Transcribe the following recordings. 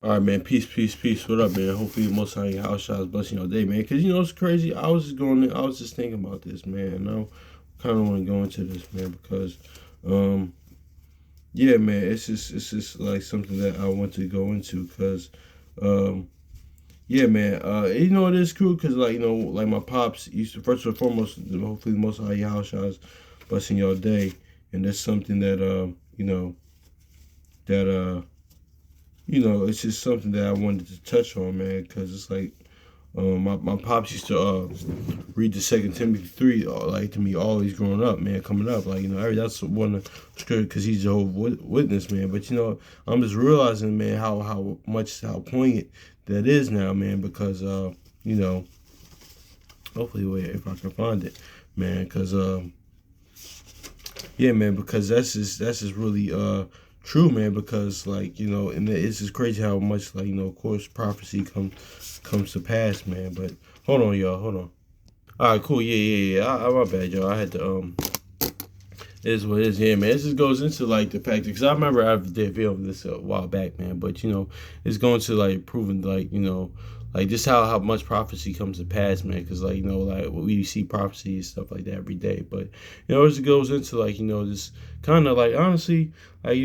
All right, man. Peace, peace, peace. What up, man? Hopefully, most of your house shots blessing your day, man. Cause it's crazy. I was just thinking about this, man. And I kind of want to go into this, man, because, um, yeah, man. It's just like something that I want to go into, cause, um, yeah, man. It is cool, cause like like my pops used to first and foremost. Hopefully, most of your house shots blessing your day, and that's something that that it's just something that I wanted to touch on, man, because it's like my pops used to read the Second Timothy 3 like to me always growing up, man, coming up, like that's one of scripture because he's Jehovah's Witness, man. But I'm just realizing, man, how poignant that is now, man, because you know hopefully wait if I can find it, man, because yeah, man, because that's just really true, man, because and it's just crazy how much of course prophecy comes to pass, man. But hold on, y'all, hold on. All right, cool, yeah. My bad, y'all. I had to it is what it is, yeah, man. This just goes into like the fact because I remember I did a video of this a while back, man. But it's going to like proving like just how much prophecy comes to pass, man. Because like we see prophecy and stuff like that every day. But it just goes into this kind of like honestly like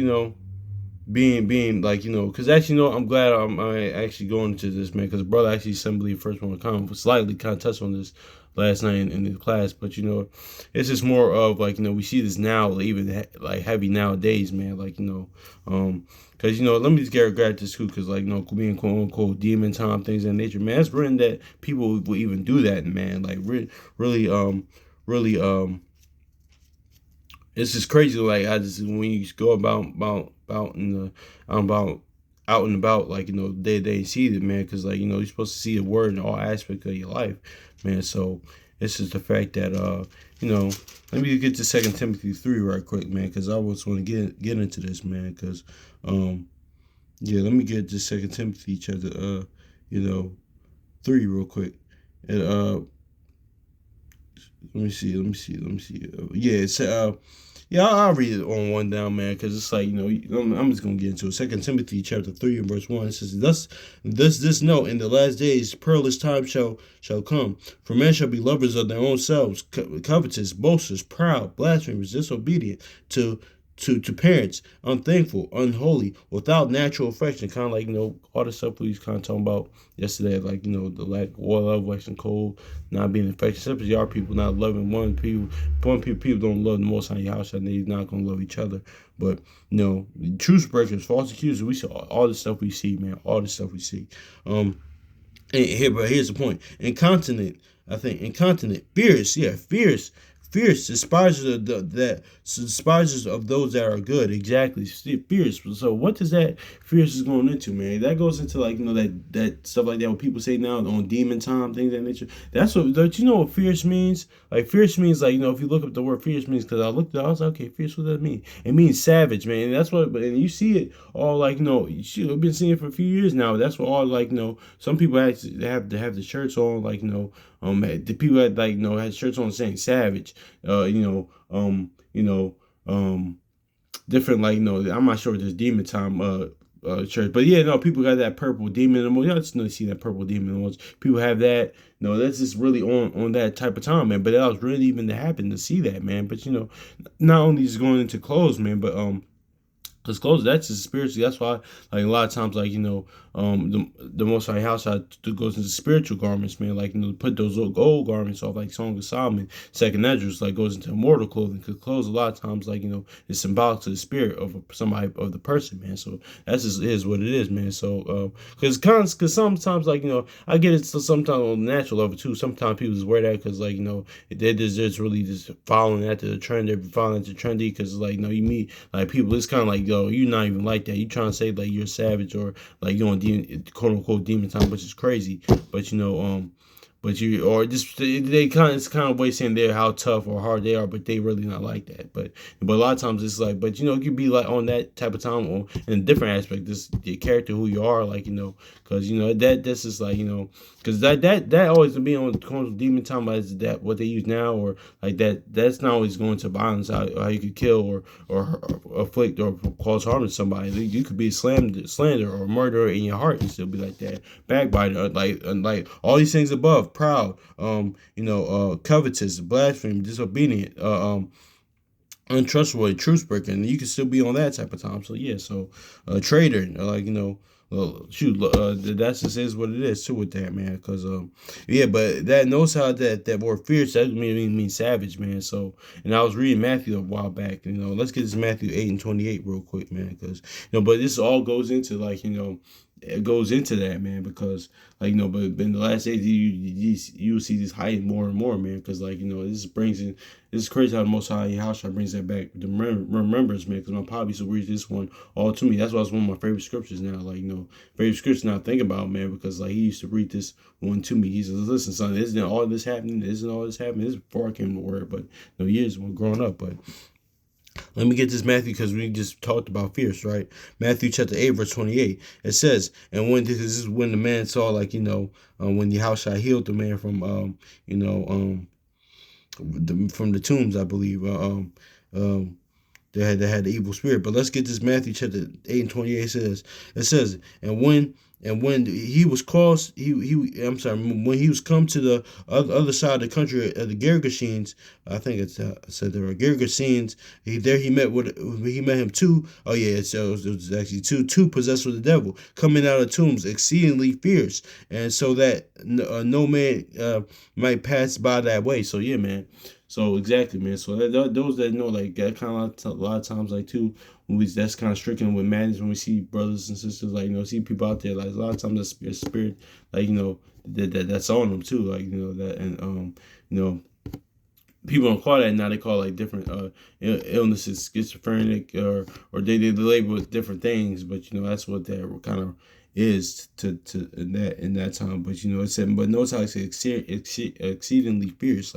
being like because actually I'm glad I actually going into this, man, because brother actually assembly first one to come slightly kind of touched on this last night in the class, but it's just more of like we see this now even like heavy nowadays, man, like because let me just grab this too, because like being quote unquote demon time things of that nature, man, it's written that people will even do that, man, like really really it's just crazy. Like I just when you go about in the about out and about, like day to day, and see it, man. Because you're supposed to see the word in all aspects of your life, man. So it's just the fact that let me get to Second Timothy 3 right quick, man, because I just want to get into this, man. Because yeah, let me get to Second Timothy chapter you know 3 real quick, and let me see. Yeah, it's yeah, I'll read it on one down, man, because it's like I'm just gonna get into it. Second Timothy chapter 3 and verse 1. It says, "Thus, note in the last days, perilous times shall come. For men shall be lovers of their own selves, covetous, boasters, proud, blasphemers, disobedient to." To parents, unthankful, unholy, without natural affection, kind of like all the stuff we was kind of talking about yesterday, like the lack of love, waxing cold, not being affectionate. Simply are people not loving people don't love the most on your house, and they're not gonna love each other. But truth breakers, false accusers, we see all the stuff we see, man. All the stuff we see. But here's the point: incontinent. I think incontinent, fierce, yeah, fierce, despisers of those that are good. Exactly, fierce. So what does that fierce is going into, man? That goes into like that stuff like that. What people say now on demon time, things of that nature. That's what. Don't you know what fierce means? Like fierce means like if you look up the word fierce means, because I looked it up, I was like, okay, fierce, what does that mean? It means savage, man. And that's what. And you see it all like I've been seeing it for a few years now. That's what all like some people actually have to have the shirts on like the people that like had shirts on saying savage, different like I'm not sure if there's demon time church, but yeah, no, people got that purple demon emoji. Y'all just know see that purple demon emoji. People have that. No, that's just really on that type of time, man. But that was really even to happen to see that, man. But not only just going into clothes, man, but because clothes, that's just spiritually. That's why, like a lot of times, like the Most High House goes into spiritual garments, man. Like put those gold garments off, like Song of Solomon, Second Esdras, like goes into immortal clothing. Because clothes, a lot of times, like is symbolic to the spirit of somebody of the person, man. So that's just is what it is, man. So because sometimes, like I get it. So sometimes on the natural level too. Sometimes people just wear that because like they're just really just following after the trend. They're following after trendy because like you meet like people. It's kind of like you're not even like that. You trying to say like you're a savage or like you're on quote unquote demon time, which is crazy. But but you or just they kind of it's kind of way saying they're how tough or hard they are, but they really not like that. But a lot of times it's like, but you could be like on that type of time or in a different aspect, this your character, who you are, like because that's just like because that always be on demon time is that what they use now or like that's not always going to violence how you could kill or afflict or cause harm to somebody. You could be slander or murderer in your heart and still be like that, backbiter, like all these things above, proud, covetous, blasphemy, disobedient, untrustworthy, truth breaker, and you can still be on that type of time. So yeah, so traitor, shoot, that just is what it is too with that, man. Because yeah, but that knows how that word fierce that mean savage, man. So, and I was reading Matthew a while back. Let's get this Matthew 8:28 real quick, man. Because but this all goes into it goes into that, man, because but in the last days you see this heightened more and more, man, because this brings in this is crazy how the Most High Yahushua brings that back the remembrance, man, because my pop used to read this one all to me. That's why it's one of my favorite scriptures now, favorite scriptures now. Think about, man, because he used to read this one to me. He says, "Listen, son, isn't all this happening? Isn't all this happening? This is before I came to the word, but years when growing up, but." Let me get this Matthew because we just talked about fierce, right? Matthew chapter 8, verse 28. It says, and this is when the man saw, when Yahushua healed the man from, from the tombs, I believe. They had the evil spirit. But let's get this Matthew chapter 8:28 it says, and when he was caused, when he was come to the other side of the country of the Gergesenes, I think it said there were Gergesenes. He met him two. Oh yeah, it was actually two possessed with the devil coming out of tombs, exceedingly fierce, and so that no man might pass by that way. So yeah, man. So exactly, man. So those that know, like that kind of a lot of times, like too, that's kind of stricken with madness when we see brothers and sisters, see people out there. Like a lot of times, the spirit, that's on them too. That, and people don't call that now. They call different illnesses, schizophrenic, or they label with different things. But that's what that kind of is to in that time. But it said, but notice how it said exceedingly fierce.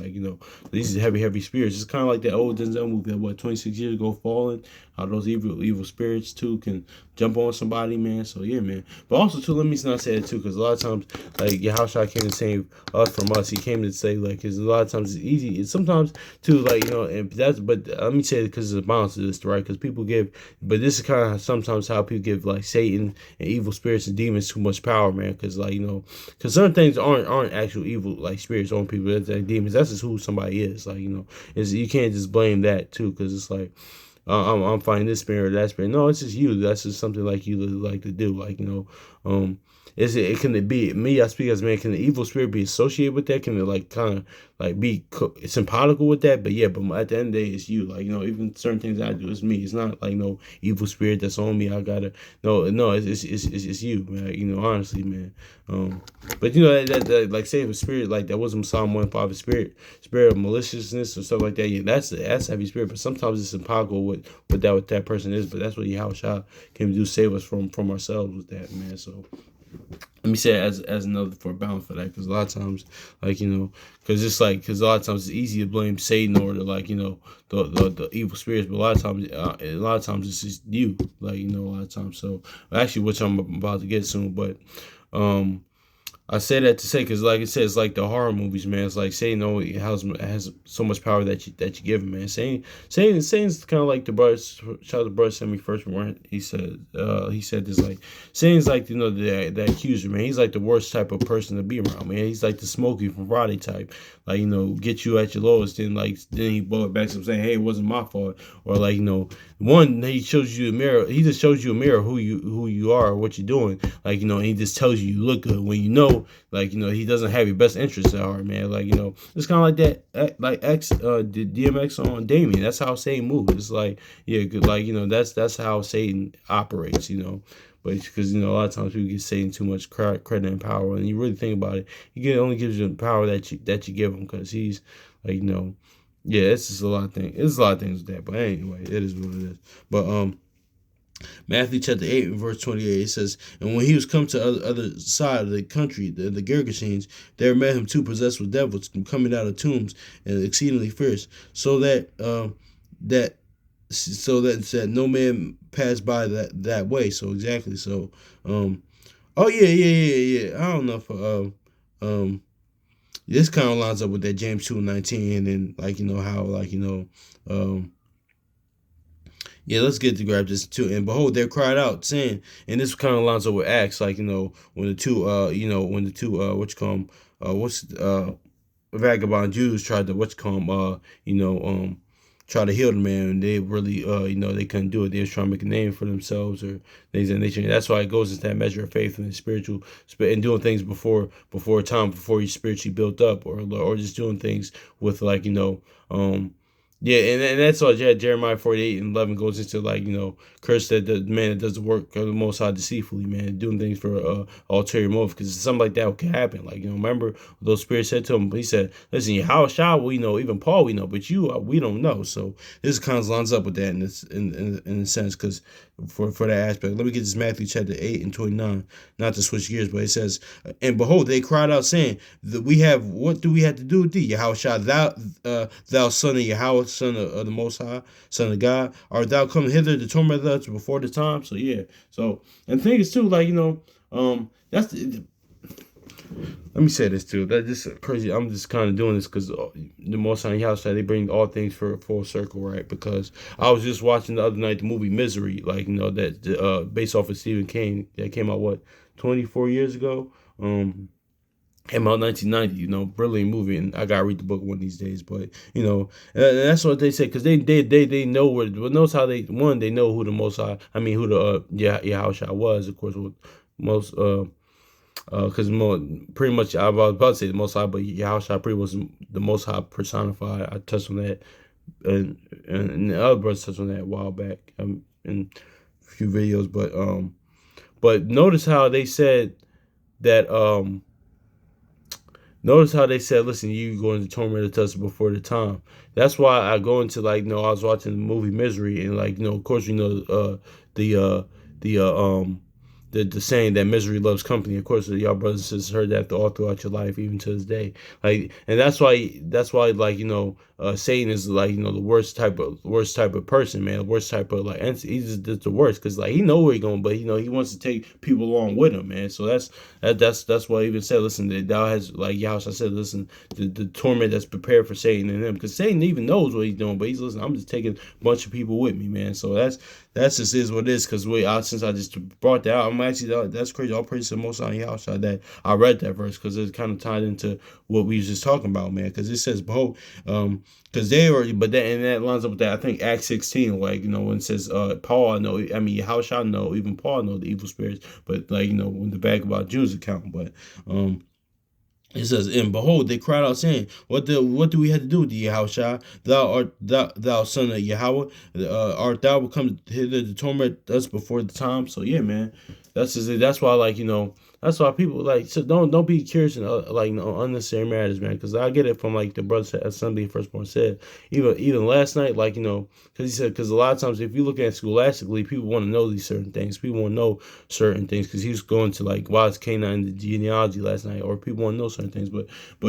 These are heavy spirits. It's kind of like that old Denzel movie that 26 years ago, Fallen. How those evil spirits too can jump on somebody, man. So yeah, man. But also too, let me not say that too, because a lot of times Yahushua came to save us from us. He came to say because a lot of times it's easy. It's sometimes too and that's. But let me say it because there's a balance to this, right? Because people give, but this is kind of sometimes how people give Satan and evil spirits and demons too much power, man. Because because certain things aren't actual evil spirits on people. That's demons. That's just who somebody is. Is you can't just blame that too, because it's I'm finding this spirit or that spirit. No, it's just you. That's just something you like to do. It can it be me? I speak as man. Can the evil spirit be associated with that? Can it kind of be sympatical with that? But yeah, but at the end of the day, it's you. Even certain things I do, it's me. It's not no evil spirit that's on me. I gotta no. It's you, man. Honestly, man. But that say if a spirit that wasn't Psalm 1:5, spirit of maliciousness or stuff like that. Yeah, that's heavy spirit. But sometimes it's sympatical with what that person is. But that's what Yahushua came to do, save us from ourselves with that, man. So. Let me say it as another for a balance for that, because a lot of times, because a lot of times it's easy to blame Satan or the evil spirits, but a lot of times it's just you, a lot of times. So actually, which I'm about to get soon, but I say that to say because, like it says, the horror movies, man. It's Satan only has so much power that you give him, man. Satan's kind of like the brother. Shout out to brother sent me first one. He said this Satan's the accuser, man. He's the worst type of person to be around, man. He's the Smokey from Friday type, get you at your lowest, then he blow it back, saying, hey, it wasn't my fault, or one, he shows you a mirror. He just shows you a mirror who you are, what you're doing, and he just tells you look good when he doesn't have your best interests at heart, man. It's kind of like that, DMX on Damien. That's how Satan moves. It's that's how Satan operates, But because a lot of times people get Satan too much credit and power, and you really think about it, he only gives you the power that you give him, because he's yeah, it's just a lot of things. It's a lot of things with that. But anyway, it is what it is. But Matthew chapter 8 and verse 28, it says, "And when he was come to the other side of the country, the Gergesenes, there met him two possessed with devils, coming out of tombs, and exceedingly fierce, so that that no man passed by that way." So exactly. So, oh yeah. I don't know if this kind of lines up with that James 2:19, and then like how yeah, let's get to grab this too. And behold, they cried out, saying, and this kind of lines up with Acts, like when the two, what you call them, vagabond Jews tried to try to heal the man, and they really, they couldn't do it. They was trying to make a name for themselves or things of that nature. And that's why it goes into that measure of faith and spiritual, and doing things before time, before you spiritually built up, or just doing things with yeah, and that's why Jeremiah 48:11 goes into curse that the man that does the work of the Most High deceitfully, man, doing things for ulterior motive, because something like that can happen. Like remember those spirits said to him, he said, "Listen, how shall we know? Even Paul we know, but you we don't know." So this kind of lines up with that in this in a sense, because for that aspect. Let me get this Matthew chapter 8 and 29, not to switch gears, but it says, "And behold, they cried out, saying that what do we have to do with thee? Yahushua, thou son of Yahweh, son of the Most High, son of God, art thou come hither to torment us before the time?" So yeah. So and the thing is too, that's let me say this too. That just crazy. I'm just kind of doing this because the Most High Yahweh, they bring all things for full circle, right? Because I was just watching the other night the movie Misery, that based off of Stephen King, that came out 24 years ago. Came out 1990, brilliant movie, and I gotta read the book one of these days. But and that's what they say, because they know knows how they know who the Most High, who the Yahushua was, of course, with most because pretty much I was about to say the Most High, but Yahushua pretty was the Most High personified. I touched on that, and the other brothers touched on that a while back in a few videos. But notice how they said that Notice how they said, "Listen, you going to torment us before the time." That's why I go into I was watching the movie Misery, and of course the the saying that misery loves company. Of course, y'all brothers and sisters heard that all throughout your life, even to this day. And that's why Satan is the worst type of person, man. The worst type of entity. He's just the worst, because he know where he's going, but he wants to take people along with him, man. So that's why I even said, listen, that thou has Yahweh said, listen, the torment that's prepared for Satan and him, because Satan even knows what he's doing, but he's listening. I'm just taking a bunch of people with me, man. So that's just is what it is. Because since I just brought that out, I'm actually that's crazy. All praise to the Most High Yahweh that I read that verse, because it kind of tied into what we was just talking about, man. Because it says, "Behold," because they already, and that lines up with that. I think Acts 16, when it says, "Paul, I know," Yahushua know, even Paul know the evil spirits, but when the back about Jews account, but it says, "And behold, they cried out, saying, What do we have to do with thee, Yahushua? Thou son of Yahweh, art thou come hither to torment us before the time?" So yeah, man, that's just it. That's why that's why people so don't be curious in unnecessary matters, man. Because I get it from the brother as Sunday Firstborn said, even last night, because he said, because a lot of times if you look at scholastically, people want to know these certain things. People want to know certain things, because he was going to why is Canaan in the genealogy last night, or people want to know certain things. But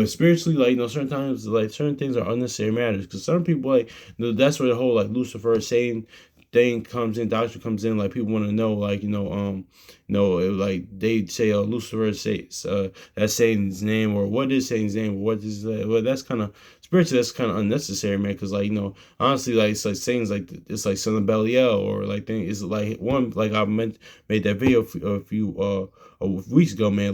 spiritually, certain times certain things are unnecessary matters, because certain people that's where the whole Lucifer saying thing comes in, doctrine comes in. People want to know, they say, "Oh, Lucifer says that's Satan's name," or "What is Satan's name?" Or "What is that?" Well, that's kind of spiritually, that's kind of unnecessary, man. Because honestly, it's Satan's it's son of Belial, or thing is one I made that video a few weeks ago, man.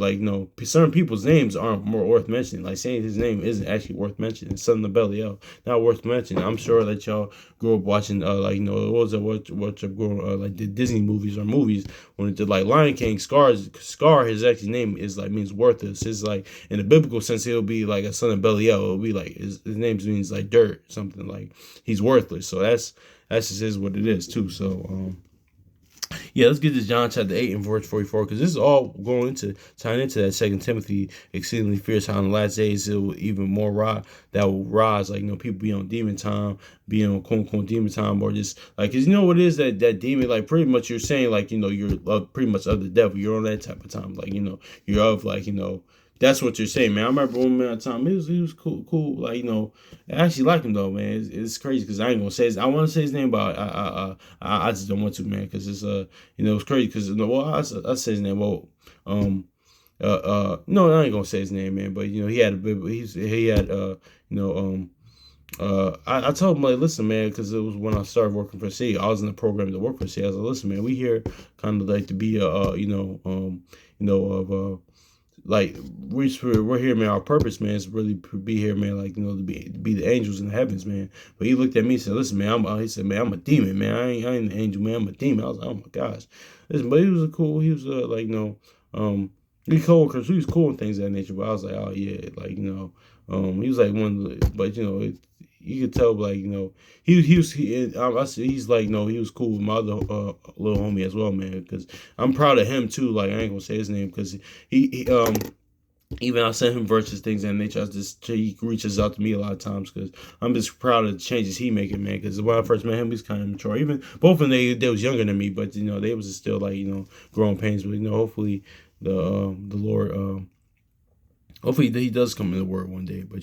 Certain people's names aren't more worth mentioning. Saying his name isn't actually worth mentioning. Son of Belial, not worth mentioning. I'm sure that y'all grew up watching what was it, what the Disney movies or movies when it did Lion King. Scar, his actual name is means worthless. His in the biblical sense, he'll be a son of Belial. It'll be his name means dirt, something he's worthless. So that's just is what it is too. So Yeah, let's get to John chapter 8 and verse 44, because this is all going into tying into that Second Timothy, exceedingly fierce, how in the last days it will even more that will rise. Like, people be on demon time, be on quote unquote demon time, or just like, cause what it is that demon, like pretty much you're saying, like, you're pretty much of the devil. You're on that type of time. Like, you're of, like, that's what you're saying, man. I remember one man at a time. He was cool. Like, I actually like him though, man. It's crazy because I ain't gonna say I want to say his name, but I just don't want to, man, because it's it's crazy because well, I say his name. Well, no, I ain't gonna say his name, man. But he had a bit. He had I told him, like, listen, man, because it was when I started working for C. I was in the program to work for C. I was like, listen, man, we here kind of like to be of like we're here, man. Our purpose, man, is really to be here, man. Like, to be the angels in the heavens, man. But he looked at me and said, "Listen, man." He said, "Man, I'm a demon, man. I ain't an angel, man. I'm a demon." I was like, "Oh my gosh." Listen, but he was he was like, we coworkers. He was cool and things of that nature. But I was like, "Oh yeah," like, he was like one of the, but you could tell, like, he's like, no, he was cool with my other little homie as well, man, because I'm proud of him too. Like, I ain't gonna say his name because he even I send him verses, things of that nature. He reaches out to me a lot of times because I'm just proud of the changes he making, man. Because when I first met him, he's kind of mature. Even both of them, they was younger than me, but they was still like growing pains. But hopefully the Lord hopefully he does come in the word one day. But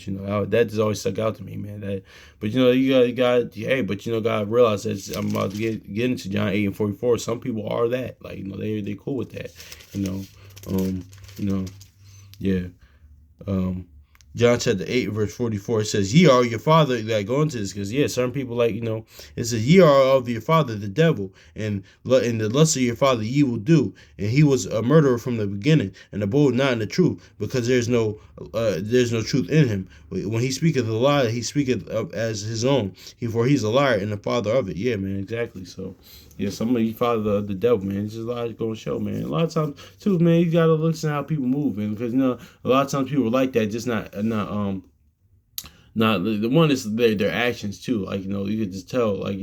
that just always stuck out to me, man. But you got hey, but God realized that I'm about to get into John 8 and 44. Some people are that, like, they cool with that, yeah. John chapter 8 verse 44, it says, "Ye are your father," like, go into this because certain people, like, it says, "Ye are of your father the devil, and the lust of your father ye will do, and he was a murderer from the beginning, and abode not in the truth, because there's no truth in him. When he speaketh a lie, he speaketh as his own, for he's a liar and the father of it." Yeah, man, exactly. So yeah, somebody follow the devil, man. It's just a lot going to show, man. A lot of times too, man, you gotta listen to how people move, man, because a lot of times people are like that, just not the one is their actions too. Like, you could just tell, like,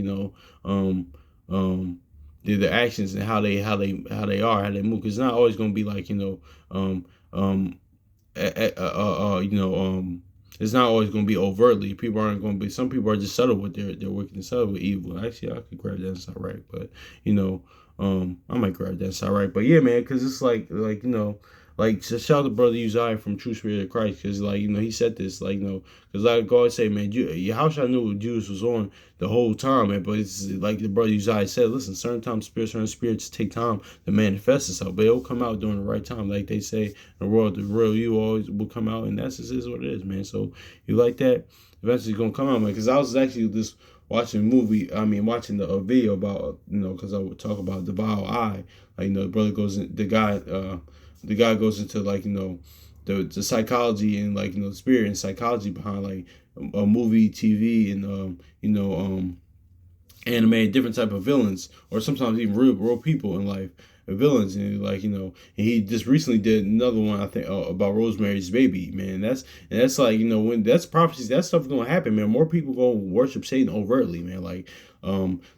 their actions and how they are, how they move. Cause it's not always gonna be like, it's not always gonna be overtly. People aren't gonna be. Some people are just subtle with their wickedness, subtle with evil. Actually, I could grab that. It's not right, but I might grab that. It's not right, but yeah, man, because it's like like, just shout out to brother Uzziah from True Spirit of Christ, because, like, he said this, like, because, like, God say, man, your house I knew what Judas was on the whole time, man. But it's like the brother Uzziah said, listen, certain spirits take time to manifest itself, but it'll come out during the right time. Like they say in the world, the real you always will come out, and that's just is what it is, man. So you like that, eventually it's gonna come out, man. Because I was actually just watching watching the video about, because I would talk about the vile eye. Like, the brother goes in, the guy goes into, like, the psychology and, like, the spirit and psychology behind, like, a movie, TV, and anime, different type of villains, or sometimes even real people in life, villains, and, like, and he just recently did another one, I think, about Rosemary's Baby, man. That's like, when that's prophecies, that stuff is gonna happen, man. More people gonna worship Satan overtly, man. Like,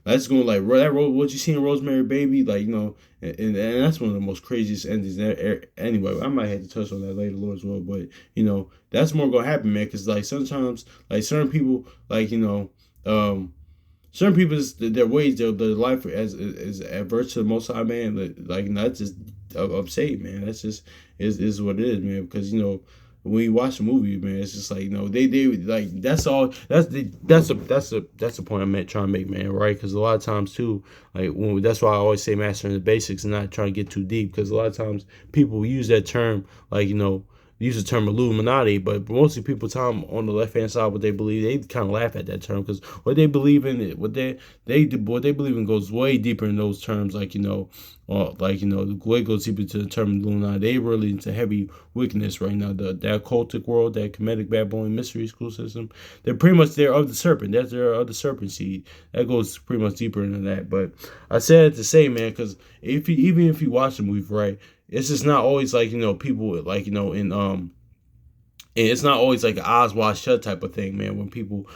that's going, like, that what you see in Rosemary Baby, like, and that's one of the most craziest endings there. Anyway, I might have to touch on that later, Lord, as well. But that's more gonna happen, man. Because, like, sometimes, like, certain people, like, certain people's their ways, their life is adverse to the Most High, man. Like, that's just of Satan, man. That's just is what it is, man. Because when you watch a movie, man, it's just like, they like, that's all. That's the point I'm trying to make, man. Right? Because a lot of times too, like, that's why I always say mastering the basics and not trying to get too deep. Because a lot of times people use that term, like, use the term Illuminati, but mostly people time on the left hand side what they believe, they kind of laugh at that term, because what they believe in, what they believe in goes way deeper in those terms. Like, the way goes deeper to the term Illuminati. They really into heavy wickedness right now. That occultic world, that Kemetic Babylonian mystery school system, they're pretty much they're of the serpent. They're of the serpent seed. That goes pretty much deeper into that. But I said it to say, man, because even if you watch the movie, right, it's just not always like, people, like, in and it's not always like an eyes wide shut type of thing, man. When people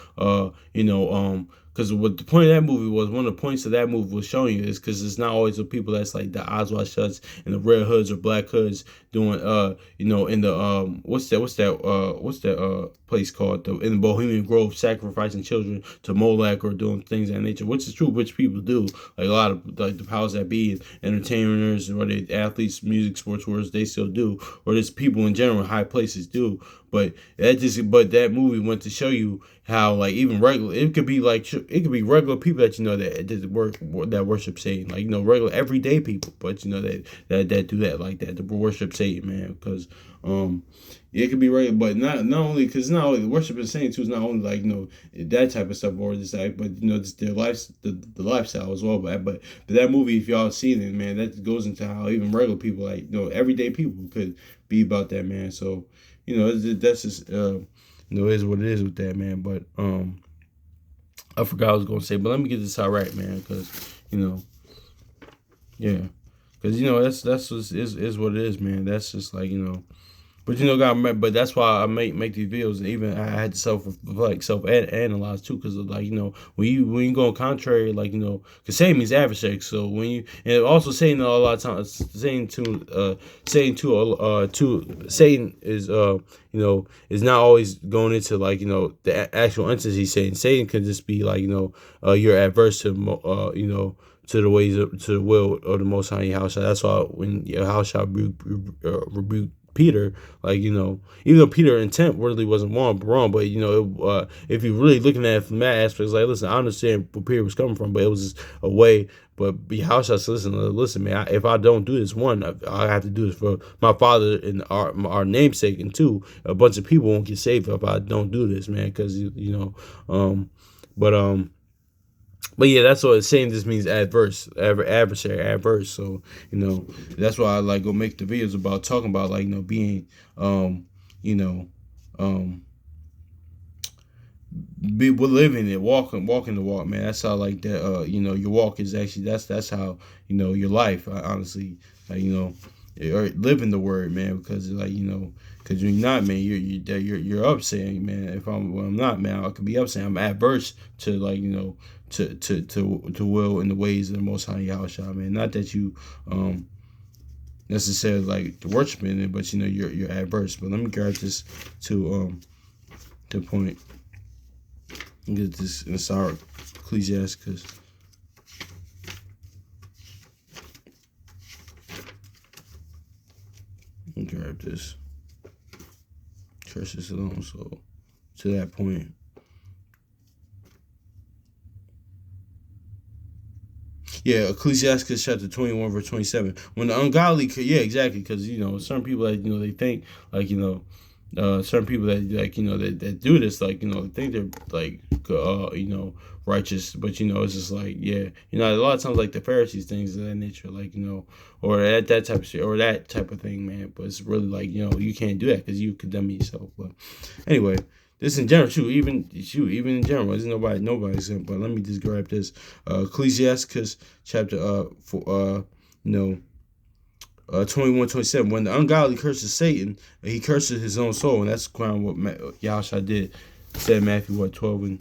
because what the point of that movie was, one of the points of that movie was showing you is because it's not always the people that's like the Oswald Shuts and the Red Hoods or Black Hoods doing in the what's that place called, in the Bohemian Grove, sacrificing children to Molech or doing things of that nature, which is true, which people do, like a lot of like the powers that be and entertainers or the athletes, music, sports workers, they still do, or just people in general in high places do. But that movie went to show you how, like, even regular, it could be regular people that that worship Satan, like, regular everyday people, but that do that, like that, to worship Satan, man, because it could be regular, but not only, because not only worshiping Satan too is not only like that type of stuff, or just like, but just their life, the lifestyle as well. But that movie, if y'all seen it, man, that goes into how even regular people, like everyday people, could be about that, man. So that's just is what it is with that, man. But I forgot what I was gonna say, but let me get this out right, man, because yeah, because that's just is what it is, man. That's just like but God, but that's why I make these videos, and even I had to self analyze too, because like when you go contrary, like because Satan means adversary. So when you, and also Satan a lot of times, Satan is is not always going into like the actual entity Satan. Satan can just be like you're adverse to to the ways to the will of the Most High Yahushua. That's why when Yahushua rebuked Peter, like even though Peter's intent really wasn't wrong, but if you're really looking at it from that aspect, it's like, listen, I understand where Peter was coming from, but it was just a way. But Yahushua said, listen, man, if I don't do this, one, I have to do this for my Father and our namesake, and two, a bunch of people won't get saved if I don't do this, man, because but yeah, that's what it's saying. This means adversary, adverse. So that's why I like go make the videos about talking about like being we're living it, walking the walk, man. That's how like that. Your walk is actually that's how your life. Honestly, like or living the word, man. Because like because when you're not, man, you're upset, man. If I'm not, man, I could be upset. I'm adverse to like to will in the ways of the Most High Yahushua, man. Not that you necessarily like worshiping it, but you're adverse. But let me grab this to the point. Get this in Ecclesiastes. Let me grab this. Curses alone. So to that point. Yeah, Ecclesiastes chapter 21, verse 27. When the ungodly, yeah, exactly, because certain people that they think like certain people that like that do this, like think they're like righteous, but it's just like, yeah, a lot of times like the Pharisees, things of that nature, like or that type of shit, or that type of thing, man. But it's really like you can't do that because you condemn yourself. But anyway, this in general, even in general, there's nobody's. But let me just grab this Ecclesiastes chapter 21, 27. When the ungodly curses Satan, he curses his own soul, and that's kind of what Yahushua did. Said Matthew 12 and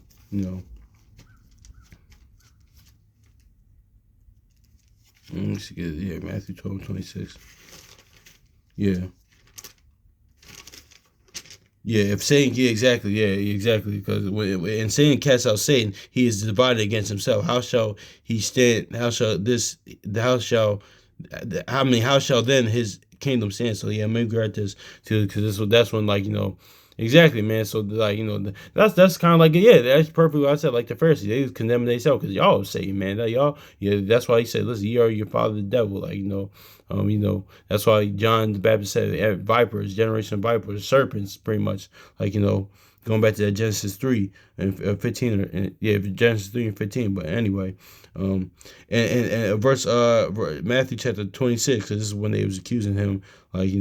Matthew 12 and 26. Yeah. Yeah, if Satan, exactly, because when Satan casts out Satan, he is divided against himself. How shall he stand? How shall then his kingdom stand? So yeah, maybe grab this too, because that's when like exactly, man. So like that's kind of like, yeah, that's perfectly what I said. Like the Pharisees, they condemn themselves because y'all Satan, man. That y'all, yeah, that's why he said, listen, you are your father the devil, like that's why John the Baptist said vipers, generation of vipers, serpents, pretty much, like going back to that Genesis 3 and 15, Genesis 3 and 15. But anyway, and verse Matthew chapter 26, because this is when they was accusing him, like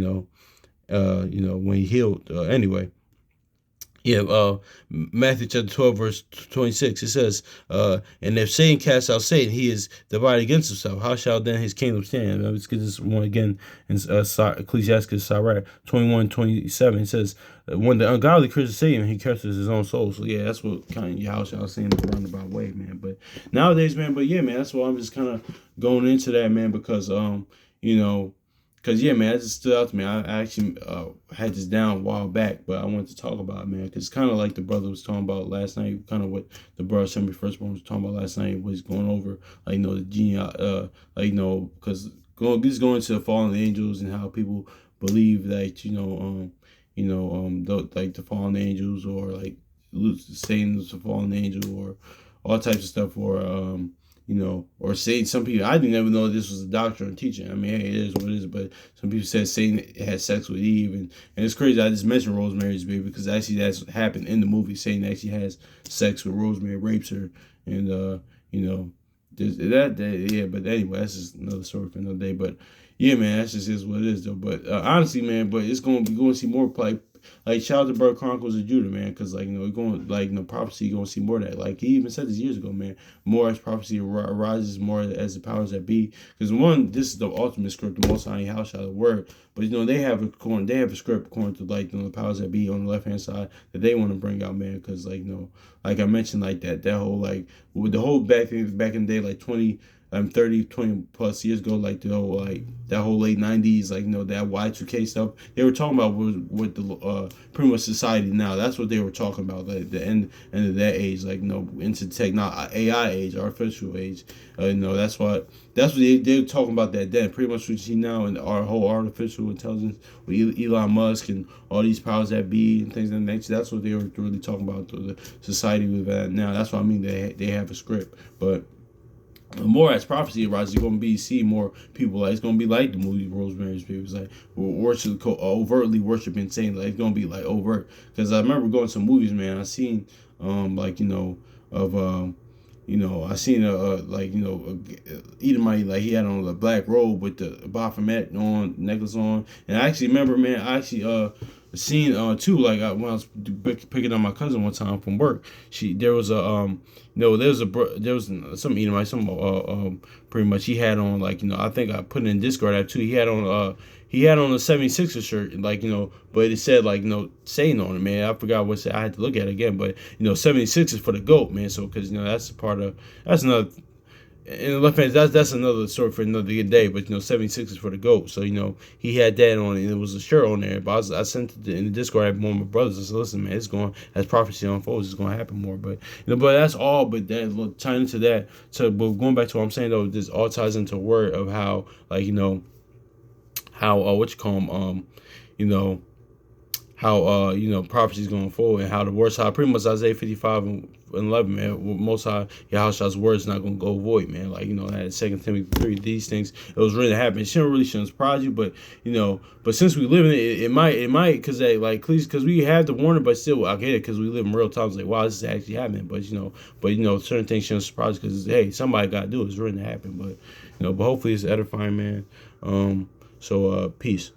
when he healed. Anyway, Yeah, Matthew chapter 12, verse 26, it says, and if Satan casts out Satan, he is divided against himself. How shall then his kingdom stand? Let's get this one again in Ecclesiastes 21:27. It says, when the ungodly curses Satan, he curses his own soul. So, yeah, that's what kind of Yahusha was saying in a roundabout way, man. But nowadays, man, but yeah, man, that's why I'm just kind of going into that, man, because, you know, because, yeah, man, that just stood out to me. I actually had this down a while back, but I wanted to talk about it, man, because it's kind of like the brother was talking about last night, kind of what the brother sent me first one was talking about last night, was going over, like, the genie, like, because going to the fallen angels and how people believe that, like the fallen angels or, like, Satan's a fallen angel or all types of stuff, or, or Satan. Some people, I didn't ever know this was a doctrine and teaching. I mean, hey, it is what it is. But some people said Satan had sex with Eve, and it's crazy. I just mentioned Rosemary's Baby because actually that's what happened in the movie. Satan actually has sex with Rosemary, rapes her, and yeah. But anyway, that's just another story for another day. But yeah, man, that's just is what it is though. But honestly, man, but it's going to see more like shout out to Bird Chronicles of Judah, man, because like you're going like prophecy, you're gonna see more of that. Like he even said this years ago, man. More as prophecy arises, more as the powers that be. Because one, this is the ultimate script, the Most High House shall the word. But they have a script according to like the powers that be on the left hand side that they want to bring out, man. Because like like I mentioned, like that whole like with the whole back in the day, like 30, 20 plus years ago, like that whole late 90s, like that Y2K stuff. They were talking about with the pretty much society now. That's what they were talking about, like the end of that age, like into AI age, artificial age. That's what they were talking about that then. Pretty much what you see now in our whole artificial intelligence with Elon Musk and all these powers that be and things of that nature. That's what they were really talking about, the society we live at now. That's what I mean. They have a script, but more as prophecy arises, you're going to see more people. Like it's going to be like the movie Rosemary's Baby. It's like overtly worshiping Satan. Like it's going to be like overt. Because I remember going to some movies, man. I seen I seen Edomite, like he had on a black robe with the Baphomet on necklace on, and I actually remember, man. I actually seen too, like when I was picking up my cousin one time from work. There was some Edomite, pretty much he had on, like I think I put it in Discord app too. He had on a 76er shirt, like but it said like Satan on it, man. I forgot what it said. I had to look at it again, but 76 is for the GOAT, man. So because that's another. In the left hand, that's another story for another day. But 76 is for the GOAT. So he had that on, and it was a shirt on there. But I sent it in the Discord. I had one of my brothers. I said, "Listen, man, it's going as prophecy unfolds, it's going to happen more." But but that's all. But that tying into that. So, but going back to what I'm saying though, this all ties into a word of how how what you call them, how prophecy is going forward and how the words how pretty much Isaiah 55 and 11, man. Most High Yahushua's words not going to go void, man. Like that 2 Timothy 3, these things it was really happening. It shouldn't surprise you, but but since we live in it, it might because because we have the warning, but still I get it because we live in real times. Like wow, this is actually happening, but certain things shouldn't surprise because hey, somebody got to do it. It's written to happen, but but hopefully it's edifying, man. So peace.